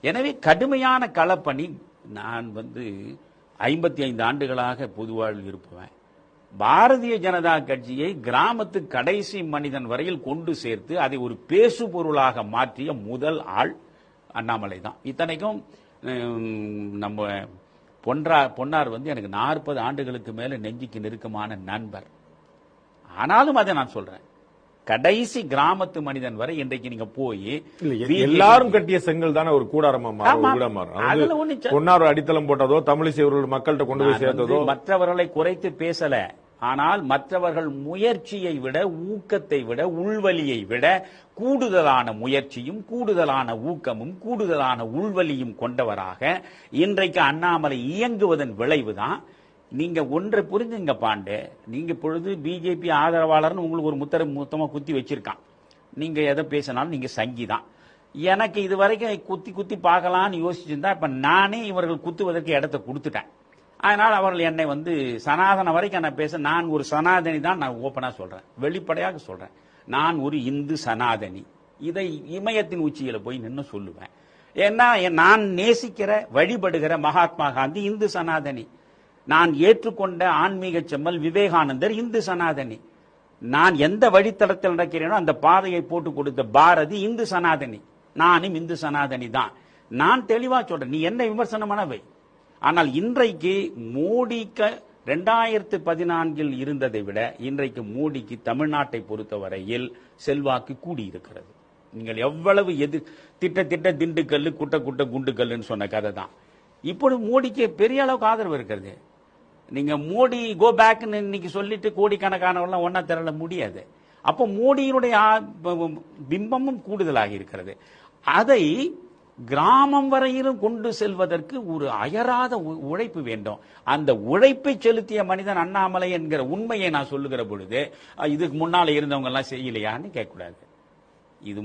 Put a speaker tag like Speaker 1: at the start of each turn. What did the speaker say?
Speaker 1: எனவே கடுமையான களப்பணி. நான் 55 ஆண்டுகளாக பொதுவாழ்வில் இருப்பவன். பாரதிய ஜனதா கட்சியை கிராமத்து கடைசி மனிதன் வரையில் கொண்டு சேர்த்து அதை ஒரு பேசு பொருளாக மாற்றிய முதல் ஆள் அண்ணாமலை தான். இத்தனைக்கும் நம்ம பொன்னார் எனக்கு 40 ஆண்டுகளுக்கு மேல நெஞ்சுக்கு நெருக்கமான நண்பர். ஆனாலும் அதை நான் சொல்றேன், கடைசி கிராமத்து மனிதன் வரை இன்றைக்கு நீங்க போய்
Speaker 2: எல்லாரும் கட்டிய செங்கல் தானே ஒரு கூடாரமா மாறும். பொன்னார் அடித்தளம் போட்டதோ தமிழிசை அவர்கள் மக்கள்கிட்ட கொண்டு போய் சேர்த்ததோ
Speaker 1: மற்றவர்களை குறைத்து பேசல. ஆனால் மற்றவர்கள் முயற்சியை விட, ஊக்கத்தை விட, உள்வலியை விட கூடுதலான முயற்சியும் கூடுதலான ஊக்கமும் கூடுதலான உள்வலியும் கொண்டவராக இன்றைக்கு அண்ணாமலை இயங்குவதன் விளைவுதான். நீங்க ஒன்றை புரிஞ்சுங்க பாண்டே, நீங்க பொழுது பிஜேபி ஆதரவாளர்னு உங்களுக்கு ஒரு மொத்தமா குத்தி வச்சிருக்கான். நீங்க எதை பேசினாலும் நீங்க சங்கிதான். எனக்கு இதுவரைக்கும் குத்தி பார்க்கலாம்னு யோசிச்சிருந்தா இப்ப நானே இவர்கள் குத்துவதற்கு இடத்தை கொடுத்துட்டேன். அதனால் அவர்கள் என்னை சனாதன வரைக்கும் நான் பேச, நான் ஒரு சனாதனி தான். நான் ஓப்பனா சொல்றேன், வெளிப்படையாக சொல்றேன், நான் ஒரு இந்து சனாதனி. இதை இமயத்தின் உச்சியில போய் நின்று சொல்லுவேன். ஏன்னா நான் நேசிக்கிற வழிபடுகிற மகாத்மா காந்தி இந்து சனாதனி. நான் ஏற்றுக்கொண்ட ஆன்மீக செம்மல் விவேகானந்தர் இந்து சனாதனி. நான் எந்த வழித்தடத்தில் நடக்கிறேனோ அந்த பாதையை போட்டு கொடுத்த பாரதி இந்து சனாதனி. நானும் இந்து சனாதனி தான். நான் தெளிவா சொல்றேன், நீ என்ன விமர்சனமானவை. ஆனால் இன்றைக்கு மோடிக்கு 2014 இருந்ததை விட இன்றைக்கு மோடிக்கு தமிழ்நாட்டை பொறுத்தவரையில் செல்வாக்கு கூடியிருக்கிறது. நீங்கள் எவ்வளவு திட்ட திண்டுக்கல்லு குட்ட குண்டுக்கல்லுன்னு சொன்ன கதை தான். இப்படி மோடிக்கு பெரிய அளவுக்கு ஆதரவு இருக்கிறது. நீங்க மோடி கோ பேக் இன்னைக்கு சொல்லிட்டு கோடிக்கணக்கானவெல்லாம் ஒன்னா திரள முடியாது. அப்போ மோடியினுடைய பிம்பமும் கூடுதலாக இருக்கிறது. அதை கிராமம் வரையிலும் கொண்டு செல்வதற்கு ஒரு அயராத உழைப்பு வேண்டும். அந்த உழைப்பை செலுத்திய மனிதன் அண்ணாமலை என்கிற உண்மையை நான் சொல்லுகிற பொழுது இதுக்கு முன்னால இருந்தவங்க எல்லாம் செய்யலையான்னு கேட்கக்கூடாது. இது